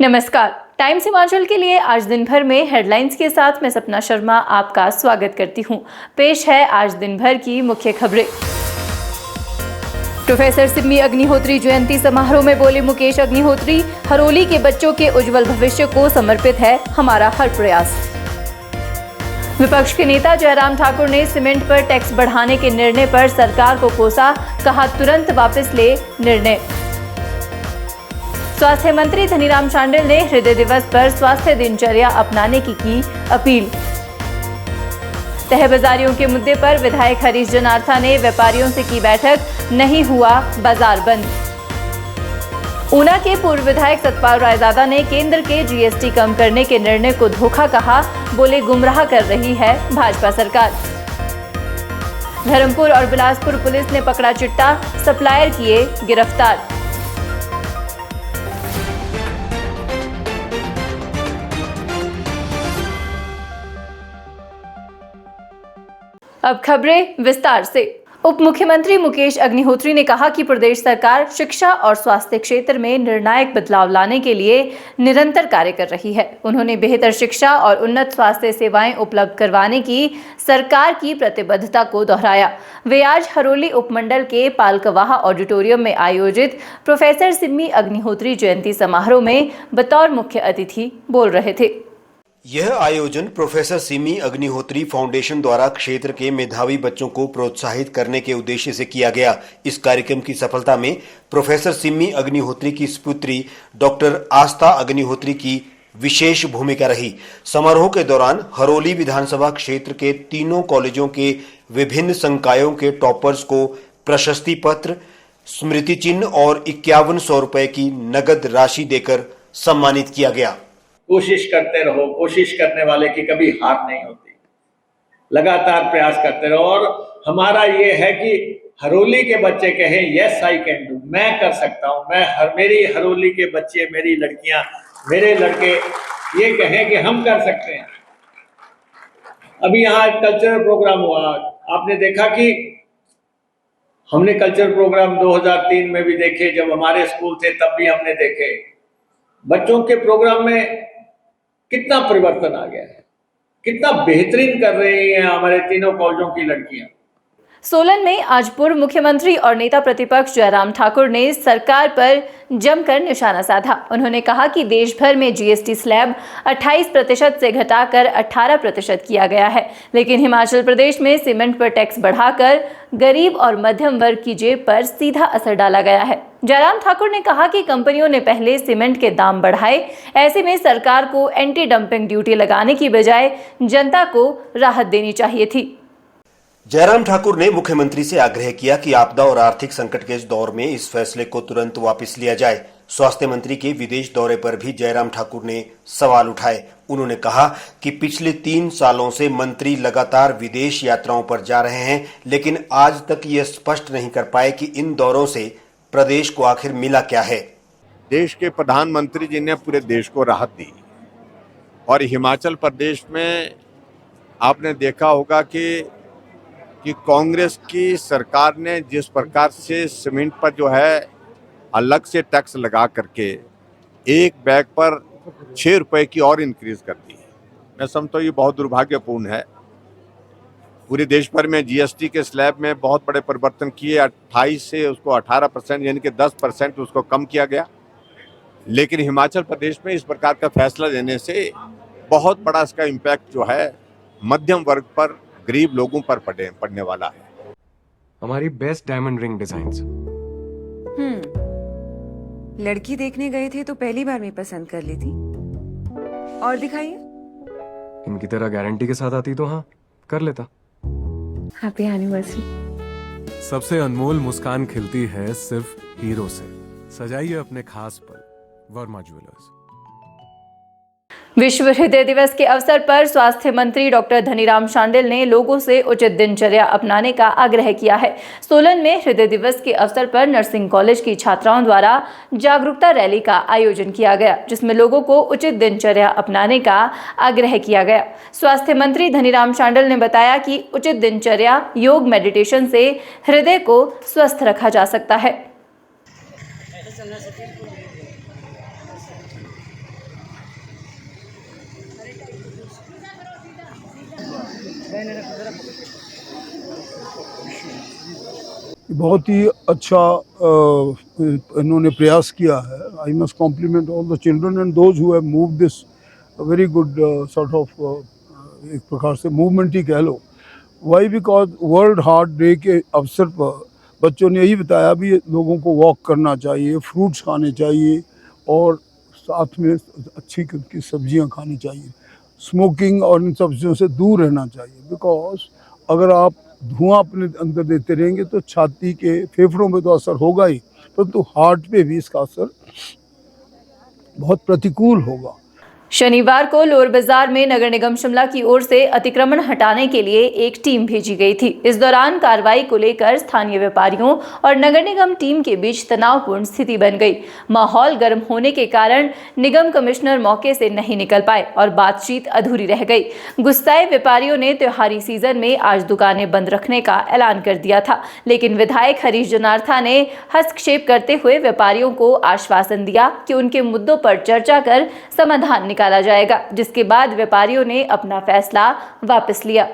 नमस्कार। टाइम्स हिमाचल के लिए आज दिन भर में हेडलाइंस के साथ मैं सपना शर्मा आपका स्वागत करती हूं। पेश है आज दिन भर की मुख्य खबरें। प्रोफेसर सिम्मी अग्निहोत्री जयंती समारोह में बोले मुकेश अग्निहोत्री, हरोली के बच्चों के उज्जवल भविष्य को समर्पित है हमारा हर प्रयास। विपक्ष के नेता जयराम ठाकुर ने सीमेंट पर टैक्स बढ़ाने के निर्णय पर सरकार को कोसा, कहा तुरंत वापस ले निर्णय। स्वास्थ्य मंत्री धनीराम शांडिल ने हृदय दिवस पर स्वास्थ्य दिनचर्या अपनाने की अपील। तहबाजारियों के मुद्दे पर विधायक हरीश जनार्था ने व्यापारियों से की बैठक, नहीं हुआ बाजार बंद। ऊना के पूर्व विधायक सतपाल रायजादा ने केंद्र के जीएसटी कम करने के निर्णय को धोखा कहा, बोले गुमराह कर रही है भाजपा सरकार। धर्मपुर और बिलासपुर पुलिस ने पकड़ा चिट्टा, सप्लायर किए गिरफ्तार। अब खबरें विस्तार से। उप मुख्यमंत्री मुकेश अग्निहोत्री ने कहा कि प्रदेश सरकार शिक्षा और स्वास्थ्य क्षेत्र में निर्णायक बदलाव लाने के लिए निरंतर कार्य कर रही है। उन्होंने बेहतर शिक्षा और उन्नत स्वास्थ्य सेवाएं उपलब्ध करवाने की सरकार की प्रतिबद्धता को दोहराया। वे आज हरोली उपमंडल के पालकवाह ऑडिटोरियम में आयोजित प्रोफेसर सिम्मी अग्निहोत्री जयंती समारोह में बतौर मुख्य अतिथि बोल रहे थे। यह आयोजन प्रोफेसर सिम्मी अग्निहोत्री फाउंडेशन द्वारा क्षेत्र के मेधावी बच्चों को प्रोत्साहित करने के उद्देश्य से किया गया। इस कार्यक्रम की सफलता में प्रोफेसर सिम्मी अग्निहोत्री की सुपुत्री डॉक्टर आस्था अग्निहोत्री की विशेष भूमिका रही। समारोह के दौरान हरोली विधानसभा क्षेत्र के तीनों कॉलेजों के विभिन्न संकायों के टॉपर्स को प्रशस्ति पत्र, स्मृति चिन्ह और 5100 रुपए की नगद राशि देकर सम्मानित किया गया। कोशिश करते रहो, कोशिश करने वाले की कभी हार नहीं होती, लगातार प्रयास करते रहो। और हमारा ये है कि हरोली के बच्चे कहें यस आई कैन डू, मैं कर सकता हूं, मेरी हरोली के बच्चे, मेरी लड़कियां, मेरे लड़के ये कहें कि हम कर सकते हैं। अभी यहाँ कल्चरल प्रोग्राम हुआ, आपने देखा कि हमने कल्चरल प्रोग्राम 2003 में भी देखे, जब हमारे स्कूल थे तब भी हमने देखे। बच्चों के प्रोग्राम में कितना परिवर्तन आ गया है, कितना बेहतरीन कर रही हैं हमारे तीनों कॉलेजों की लड़कियां। सोलन में आज पूर्व मुख्यमंत्री और नेता प्रतिपक्ष जयराम ठाकुर ने सरकार पर जमकर निशाना साधा। उन्होंने कहा कि देश भर में जीएसटी स्लैब 28% से घटाकर 18% किया गया है, लेकिन हिमाचल प्रदेश में सीमेंट पर टैक्स बढ़ाकर गरीब और मध्यम वर्ग की जेब पर सीधा असर डाला गया है। जयराम ठाकुर ने कहा कि कंपनियों ने पहले सीमेंट के दाम बढ़ाए, ऐसे में सरकार को एंटी डंपिंग ड्यूटी लगाने की बजाय जनता को राहत देनी चाहिए थी। जयराम ठाकुर ने मुख्यमंत्री से आग्रह किया कि आपदा और आर्थिक संकट के इस दौर में इस फैसले को तुरंत वापस लिया जाए। स्वास्थ्य मंत्री के विदेश दौरे पर भी जयराम ठाकुर ने सवाल उठाए। उन्होंने कहा कि पिछले 3 सालों से मंत्री लगातार विदेश यात्राओं पर जा रहे हैं, लेकिन आज तक ये स्पष्ट नहीं कर पाए कि इन दौरों से प्रदेश को आखिर मिला क्या है। देश के प्रधानमंत्री जी ने पूरे देश को राहत दी और हिमाचल प्रदेश में आपने देखा होगा कि कांग्रेस की सरकार ने जिस प्रकार से सीमेंट पर जो है अलग से टैक्स लगा करके एक बैग पर 6 रुपए की और इंक्रीज कर दी है। मैं समझता हूँ ये बहुत दुर्भाग्यपूर्ण है। पूरे देश भर में जीएसटी के स्लैब में बहुत बड़े परिवर्तन किए, 28 से उसको 18% यानी कि 10% उसको कम किया गया, लेकिन हिमाचल प्रदेश में इस प्रकार का फैसला लेने से बहुत बड़ा इसका इम्पैक्ट जो है मध्यम वर्ग पर, गरीब लोगों पर पड़ने वाला है। हमारी बेस्ट डायमंड रिंग डिजाइन्स। लड़की देखने गए थे तो पहली बार में पसंद कर ली थी। और दिखाइए। इनकी तरह गारंटी के साथ आती तो हाँ कर लेता। Happy anniversary. सबसे अनमोल मुस्कान खिलती है सिर्फ हीरो से। सजाइए अपने खास पल, वर्मा ज्वेलर्स। विश्व हृदय दिवस के अवसर पर स्वास्थ्य मंत्री डॉक्टर धनीराम शांडिल ने लोगों से उचित दिनचर्या अपनाने का आग्रह किया है। सोलन में हृदय दिवस के अवसर पर नर्सिंग कॉलेज की छात्राओं द्वारा जागरूकता रैली का आयोजन किया गया, जिसमें लोगों को उचित दिनचर्या अपनाने का आग्रह किया गया। स्वास्थ्य मंत्री धनीराम शांडिल ने बताया कि उचित दिनचर्या, योग, मेडिटेशन से हृदय को स्वस्थ रखा जा सकता है। बहुत ही अच्छा इन्होंने प्रयास किया है. I must compliment all the children and those who have moved this very good sort of एक प्रकार से मूवमेंट ही कह लो. Why because world heart day के अवसर पर बच्चों ने यही बताया भी लोगों को वॉक करना चाहिए, फ्रूट्स खाने चाहिए और साथ में अच्छी की सब्जियां खानी चाहिए. स्मोकिंग और इन सब्जियों से दूर रहना चाहिए. बिकॉज अगर आप धुआं अपने अंदर देते रहेंगे तो छाती के फेफड़ों में तो असर होगा ही, परंतु हार्ट पे भी इसका असर बहुत प्रतिकूल होगा. शनिवार को लोअर बाजार में नगर निगम शिमला की ओर से अतिक्रमण हटाने के लिए एक टीम भेजी गई थी. इस दौरान कार्रवाई को लेकर स्थानीय व्यापारियों और नगर निगम टीम के बीच तनावपूर्ण स्थिति बन गई. माहौल गर्म होने के कारण निगम कमिश्नर मौके से नहीं निकल पाए और बातचीत अधूरी रह गई. गुस्साए व्यापारियों ने त्योहारी सीजन में आज दुकानें बंद रखने का ऐलान कर दिया था, लेकिन विधायक हरीश जनार्था ने हस्तक्षेप करते हुए व्यापारियों को आश्वासन दिया कि उनके मुद्दों पर चर्चा कर समाधान निकाला जाएगा, जिसके बाद व्यापारियों ने अपना फैसला वापस लिया.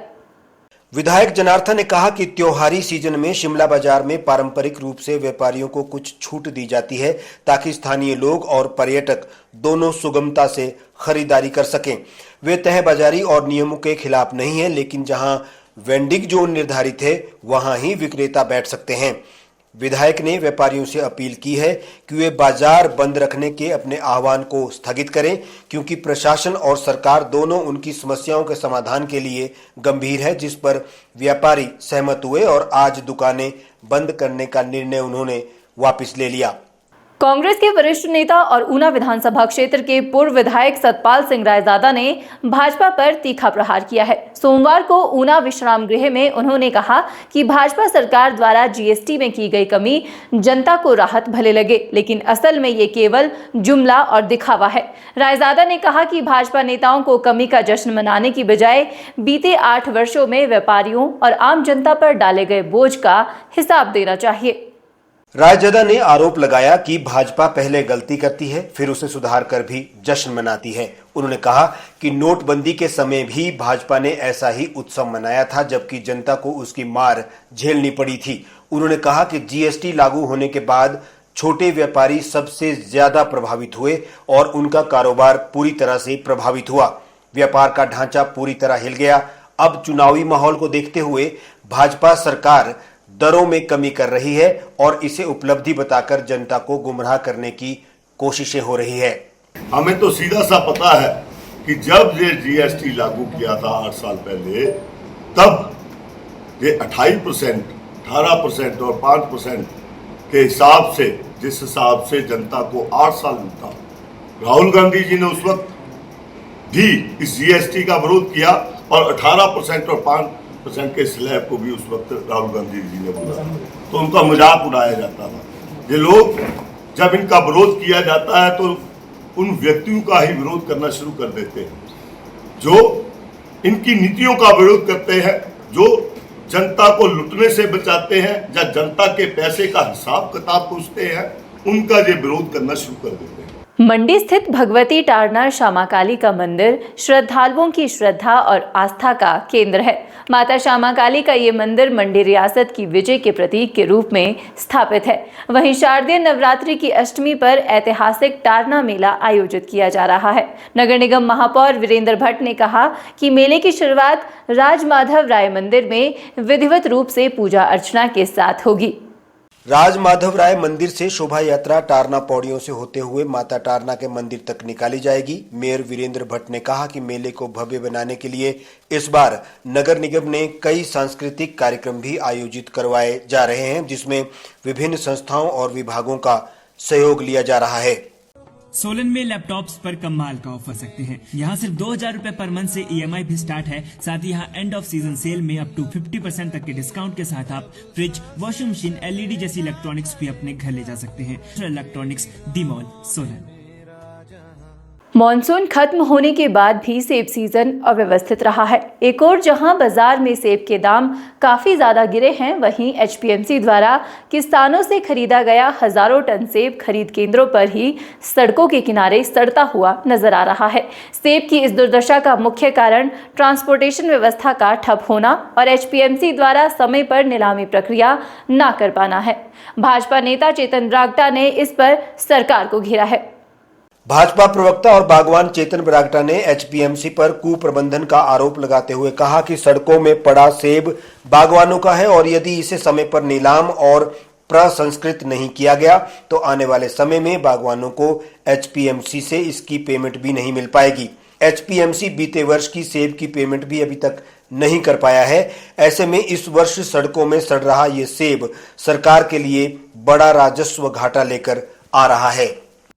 विधायक जनार्था ने कहा कि त्योहारी सीजन में शिमला बाजार में पारंपरिक रूप से व्यापारियों को कुछ छूट दी जाती है ताकि स्थानीय लोग और पर्यटक दोनों सुगमता से खरीदारी कर सकें. वे तय बाजारी और नियमों के खिलाफ नहीं है, लेकिन जहां वेंडिंग जोन निर्धारित है वहां ही विक्रेता बैठ सकते हैं. विधायक ने व्यापारियों से अपील की है कि वे बाजार बंद रखने के अपने आह्वान को स्थगित करें, क्योंकि प्रशासन और सरकार दोनों उनकी समस्याओं के समाधान के लिए गंभीर है, जिस पर व्यापारी सहमत हुए और आज दुकानें बंद करने का निर्णय उन्होंने वापस ले लिया. कांग्रेस के वरिष्ठ नेता और ऊना विधानसभा क्षेत्र के पूर्व विधायक सतपाल सिंह रायजादा ने भाजपा पर तीखा प्रहार किया है. सोमवार को ऊना विश्राम गृह में उन्होंने कहा कि भाजपा सरकार द्वारा जीएसटी में की गई कमी जनता को राहत भले लगे, लेकिन असल में ये केवल जुमला और दिखावा है. रायजादा ने कहा कि भाजपा नेताओं को कमी का जश्न मनाने की बजाय बीते 8 वर्षों में व्यापारियों और आम जनता पर डाले गए बोझ का हिसाब देना चाहिए. रायजादा ने आरोप लगाया कि भाजपा पहले गलती करती है, फिर उसे सुधार कर भी जश्न मनाती है. उन्होंने कहा कि नोटबंदी के समय भी भाजपा ने ऐसा ही उत्सव मनाया था, जबकि जनता को उसकी मार झेलनी पड़ी थी. उन्होंने कहा कि जीएसटी लागू होने के बाद छोटे व्यापारी सबसे ज्यादा प्रभावित हुए और उनका कारोबार पूरी तरह से प्रभावित हुआ. व्यापार का ढांचा पूरी तरह हिल गया. अब चुनावी माहौल को देखते हुए भाजपा सरकार दरों में कमी कर रही है और इसे उपलब्धि बताकर जनता को गुमराह करने की कोशिशें हो रही है. हमें तो सीधा सा पता है कि जब ये जीएसटी लागू किया था 8 साल पहले, तब ये 28%, 18% और 5% के हिसाब से, जिस हिसाब से जनता को 8 साल मिलता, राहुल गांधी जी ने उस वक्त भी इस जीएसटी का विरोध किया और 18% और 5% के स्लैब को भी उस वक्त राहुल गांधी जी ने बोला, तो उनका मजाक उड़ाया जाता था. ये लोग जब इनका विरोध किया जाता है तो उन व्यक्तियों का ही विरोध करना शुरू कर देते हैं जो इनकी नीतियों का विरोध करते हैं, जो जनता को लुटने से बचाते हैं या जनता के पैसे का हिसाब किताब पूछते हैं, उनका ये विरोध करना शुरू कर देते हैं. मंडी स्थित भगवती टारना श्यामा काली का मंदिर श्रद्धालुओं की श्रद्धा और आस्था का केंद्र है. माता श्यामा काली का ये मंदिर मंडी रियासत की विजय के प्रतीक के रूप में स्थापित है. वहीं शारदीय नवरात्रि की अष्टमी पर ऐतिहासिक टारना मेला आयोजित किया जा रहा है. नगर निगम महापौर वीरेंद्र भट्ट ने कहा कि मेले की शुरुआत राजमाधव राय मंदिर में विधिवत रूप से पूजा अर्चना के साथ होगी. राजमाधव राय मंदिर से शोभा यात्रा टारना पौड़ियों से होते हुए माता टारना के मंदिर तक निकाली जाएगी. मेयर वीरेंद्र भट्ट ने कहा कि मेले को भव्य बनाने के लिए इस बार नगर निगम ने कई सांस्कृतिक कार्यक्रम भी आयोजित करवाए जा रहे हैं, जिसमें विभिन्न संस्थाओं और विभागों का सहयोग लिया जा रहा है. सोलन में लैपटॉप्स पर कमाल का ऑफर सकते हैं. यहाँ सिर्फ 2000 रुपए पर मंथ से ईएमआई भी स्टार्ट है. साथ ही यहाँ एंड ऑफ सीजन सेल में अप टू 50% तक के डिस्काउंट के साथ आप फ्रिज, वॉशिंग मशीन, एलईडी जैसी इलेक्ट्रॉनिक्स भी अपने घर ले जा सकते हैं. Electronics D mall Solan. Monsoon खत्म होने के बाद भी सेब सीजन अव्यवस्थित रहा है। एक और जहां बाजार में सेब के दाम काफी ज्यादा गिरे हैं, वहीं एचपीएमसी द्वारा किसानों से खरीदा गया हजारों टन सेब खरीद केंद्रों पर ही सड़कों के किनारे सड़ता हुआ नजर आ रहा है। सेब की इस दुर्दशा का मुख्य कारण ट्रांसपोर्टेशन व्यवस्था का ठप होना और एचपीएमसी द्वारा समय पर नीलामी प्रक्रिया न कर पाना है। भाजपा नेता चेतन बरागटा ने इस पर सरकार को घेरा है। भाजपा प्रवक्ता और बागवान चेतन बरागटा ने एचपीएमसी पर कुप्रबंधन का आरोप लगाते हुए कहा कि सड़कों में पड़ा सेब बागवानों का है और यदि इसे समय पर नीलाम और प्रसंस्कृत नहीं किया गया तो आने वाले समय में बागवानों को एचपीएमसी से इसकी पेमेंट भी नहीं मिल पाएगी। एचपीएमसी बीते वर्ष की सेब की पेमेंट भी अभी तक नहीं कर पाया है। ऐसे में इस वर्ष सड़कों में सड़ रहा ये सेब सरकार के लिए बड़ा राजस्व घाटा लेकर आ रहा है।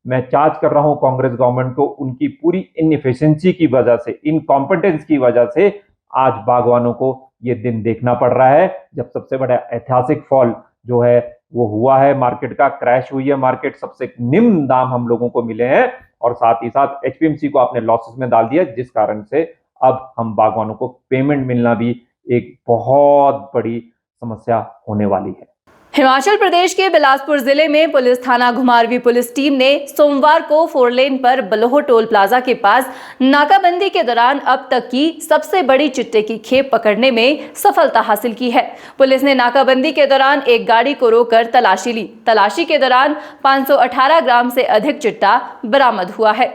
मैं चार्ज कर रहा हूं कांग्रेस गवर्नमेंट को, उनकी पूरी इनएफिशिएंसी की वजह से, इनकॉम्पिटेंस की वजह से आज बागवानों को ये दिन देखना पड़ रहा है जब सबसे बड़ा ऐतिहासिक फॉल जो है वो हुआ है, मार्केट का क्रैश हुई है, मार्केट सबसे निम्न दाम हम लोगों को मिले हैं और साथ ही साथ एचपीएमसी को आपने लॉसेस में डाल दिया, जिस कारण से अब हम बागवानों को पेमेंट मिलना भी एक बहुत बड़ी समस्या होने वाली है। हिमाचल प्रदेश के बिलासपुर जिले में पुलिस थाना घुमारवीं पुलिस टीम ने सोमवार को 4 लेन पर बलोह टोल प्लाजा के पास नाकाबंदी के दौरान अब तक की सबसे बड़ी चिट्टे की खेप पकड़ने में सफलता हासिल की है। पुलिस ने नाकाबंदी के दौरान एक गाड़ी को रोककर तलाशी ली। तलाशी के दौरान 518 ग्राम से अधिक चिट्टा बरामद हुआ है।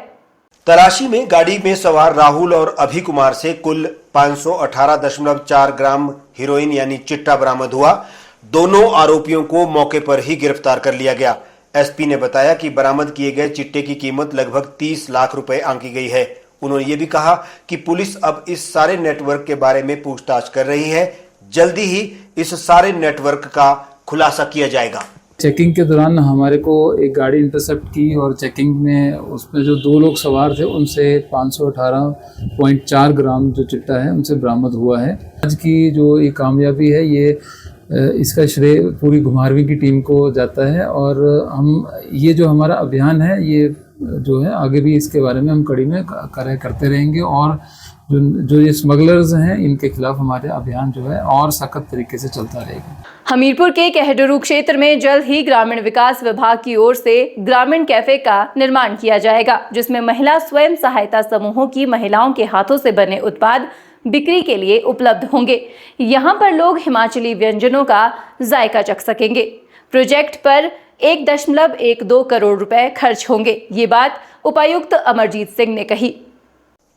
तलाशी में गाड़ी में सवार राहुल और अभी कुमार से कुल 518.4 ग्राम हीरोइन यानी चिट्टा बरामद हुआ। दोनों आरोपियों को मौके पर ही गिरफ्तार कर लिया गया। एसपी ने बताया कि बरामद किए गए चिट्टे की कीमत लगभग 30 लाख रुपए आंकी गई है। उन्होंने ये भी कहा कि पुलिस अब इस सारे नेटवर्क के बारे में पूछताछ कर रही है। जल्दी ही इस सारे नेटवर्क का खुलासा किया जाएगा। चेकिंग के दौरान हमारे को एक गाड़ी इंटरसेप्ट की और चेकिंग में उसमें जो 2 लोग सवार थे उनसे 518.4 ग्राम जो चिट्टा है उनसे बरामद हुआ है। आज की जो ये कामयाबी है ये इसका श्रेय पूरी घुमारवीं की टीम को जाता है और हम ये जो हमारा अभियान है ये जो है आगे भी इसके बारे में हम कड़ी में कार्य करते रहेंगे और जो ये स्मगलर्स हैं इनके खिलाफ हमारे अभियान जो है और सख्त तरीके से चलता रहेगा। हमीरपुर के कहडरू क्षेत्र में जल्द ही ग्रामीण विकास विभाग की ओर से ग्रामीण कैफे का निर्माण किया जाएगा, जिसमें महिला स्वयं सहायता समूहों की महिलाओं के हाथों से बने उत्पाद बिक्री के लिए उपलब्ध होंगे। यहां पर लोग हिमाचली व्यंजनों का जायका चख सकेंगे। प्रोजेक्ट पर 1.12 करोड़ रुपए खर्च होंगे। ये बात उपायुक्त अमरजीत सिंह ने कही।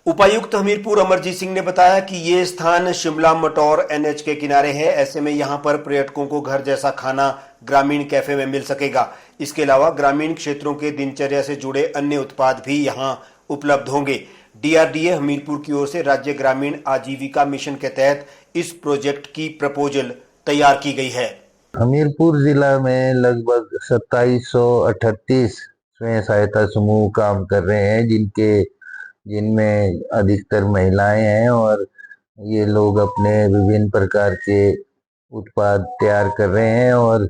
उपायुक्त हमीरपुर अमरजीत सिंह ने बताया कि ये स्थान शिमला मटौर एनएच के किनारे है। ऐसे में यहाँ पर पर्यटकों को घर जैसा खाना ग्रामीण कैफे में मिल सकेगा। इसके अलावा ग्रामीण क्षेत्रों के दिनचर्या से जुड़े अन्य उत्पाद भी यहाँ उपलब्ध होंगे। डीआरडीए हमीरपुर की ओर से राज्य ग्रामीण आजीविका मिशन के तहत इस प्रोजेक्ट की प्रपोजल तैयार की गई है। हमीरपुर जिला में लगभग 2738 स्वयं सहायता समूह काम कर रहे हैं, जिनमें अधिकतर महिलाएं हैं और ये लोग अपने विभिन्न प्रकार के उत्पाद तैयार कर रहे हैं और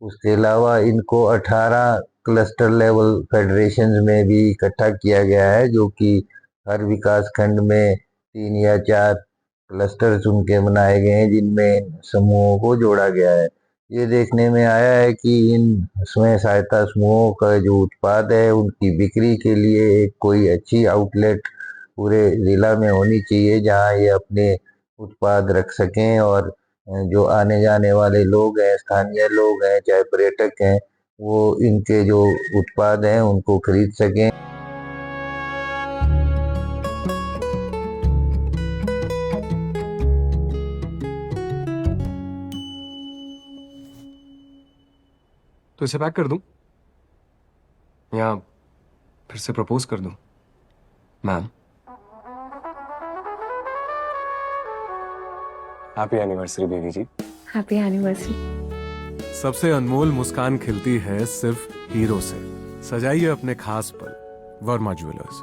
उसके अलावा इनको 18 क्लस्टर लेवल फेडरेशन में भी इकट्ठा किया गया है, जो कि हर विकास खंड में 3 या 4 क्लस्टर्स उनके बनाए गए हैं जिनमें समूहों को जोड़ा गया है। ये देखने में आया है कि इन स्वयं सहायता समूहों का जो उत्पाद है उनकी बिक्री के लिए कोई अच्छी आउटलेट पूरे जिला में होनी चाहिए जहां ये अपने उत्पाद रख सकें और जो आने जाने वाले लोग हैं, स्थानीय लोग हैं, चाहे पर्यटक हैं, वो इनके जो उत्पाद हैं उनको खरीद सकें। तो इसे पैक कर दूं या फिर से प्रपोज कर दूं? Ma'am, happy anniversary baby ji. Happy anniversary. सबसे अनमोल मुस्कान खिलती है सिर्फ हीरो से। सजाइए अपने खास पल, वर्मा ज्वेलर्स।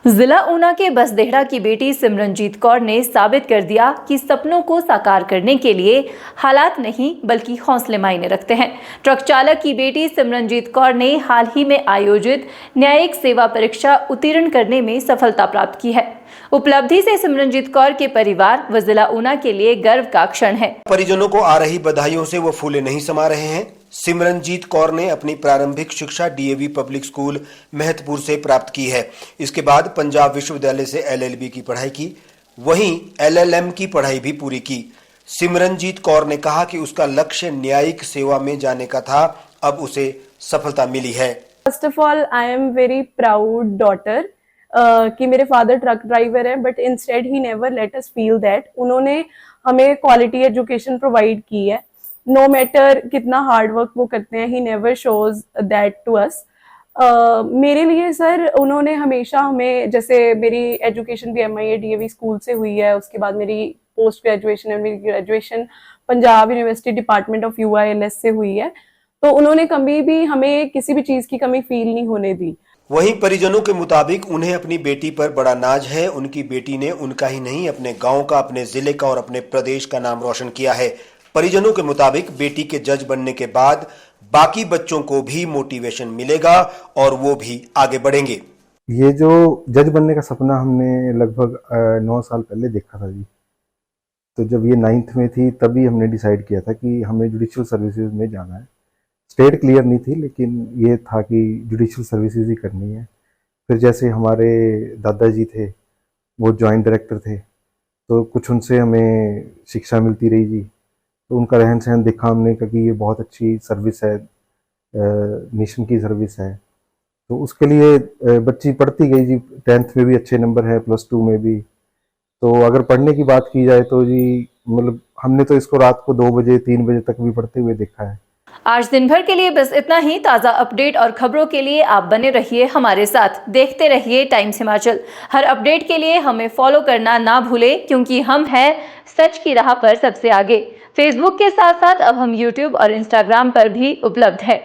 जिला ऊना के बसदेहड़ा की बेटी सिमरनजीत कौर ने साबित कर दिया कि सपनों को साकार करने के लिए हालात नहीं बल्कि हौसले मायने रखते हैं। ट्रक चालक की बेटी सिमरनजीत कौर ने हाल ही में आयोजित न्यायिक सेवा परीक्षा उत्तीर्ण करने में सफलता प्राप्त की है। उपलब्धि से सिमरनजीत कौर के परिवार व जिला ऊना के लिए गर्व का क्षण है। परिजनों को आ रही बधाइयों से वो फूले नहीं समा रहे हैं। सिमरनजीत कौर ने अपनी प्रारंभिक शिक्षा डीएवी पब्लिक स्कूल महतपुर से प्राप्त की है। इसके बाद पंजाब विश्वविद्यालय से एलएलबी की पढ़ाई की, वहीं एलएलएम की पढ़ाई भी पूरी की। सिमरनजीत कौर ने कहा कि उसका लक्ष्य न्यायिक सेवा में जाने का था, अब उसे सफलता मिली है। First of all I am very proud daughter कि मेरे फादर ट्रक ड्राइवर है, but instead he never let us feel that. उन्होंने हमें क्वालिटी एजुकेशन प्रोवाइड की है, नो मैटर कितना हार्ड वर्क वो करते हैं, he never shows that to us. मेरे लिए सर उन्होंने हमेशा हमें, जैसे मेरी एजुकेशन भी MIA DAV स्कूल से हुई है, उसके बाद मेरी पोस्ट ग्रेजुएशन और मेरी graduation Punjab university department of UILS से हुई है, तो उन्होंने कभी भी हमें किसी भी चीज़ की कमी फील नहीं होने दी। वहीं परिजनों के मुताबिक उन्हें अपनी बेटी पर बड़ा नाज है। उनकी बेटी ने उनका ही नहीं, अपने गांव का, अपने जिले का और अपने प्रदेश का नाम रोशन किया है। परिजनों के मुताबिक बेटी के जज बनने के बाद बाकी बच्चों को भी मोटिवेशन मिलेगा और वो भी आगे बढ़ेंगे। ये जो जज बनने का सपना हमने लगभग 9 साल पहले देखा था जी। तो जब ये 9th में थी तभी हमने डिसाइड किया था कि हमें जुडिशियल सर्विसेज में जाना है। स्टेट क्लियर नहीं थी, लेकिन ये था कि जुडिशियल सर्विसेज ही करनी है। फिर जैसे हमारे दादाजी थे, वो जॉइंट डायरेक्टर थे, तो कुछ उनसे हमें शिक्षा मिलती रही जी। तो उनका रहन सहन देखा हमने कि ये बहुत अच्छी सर्विस है, नेशन की सर्विस है। तो उसके लिए बच्ची पढ़ती गई जी। 10th में भी अच्छे नंबर है, +2 में भी। तो अगर पढ़ने की बात की जाए तो जी मतलब हमने तो इसको रात को 2 बजे 3 बजे तक भी पढ़ते हुए देखा है। आज दिन भर के लिए बस इतना ही। ताज़ा अपडेट और खबरों के लिए आप बने रहिए हमारे साथ, देखते रहिए टाइम्स हिमाचल। हर अपडेट के लिए हमें फॉलो करना ना भूलें, क्योंकि हम हैं सच की राह पर सबसे आगे। फेसबुक के साथ साथ अब हम यूट्यूब और इंस्टाग्राम पर भी उपलब्ध हैं।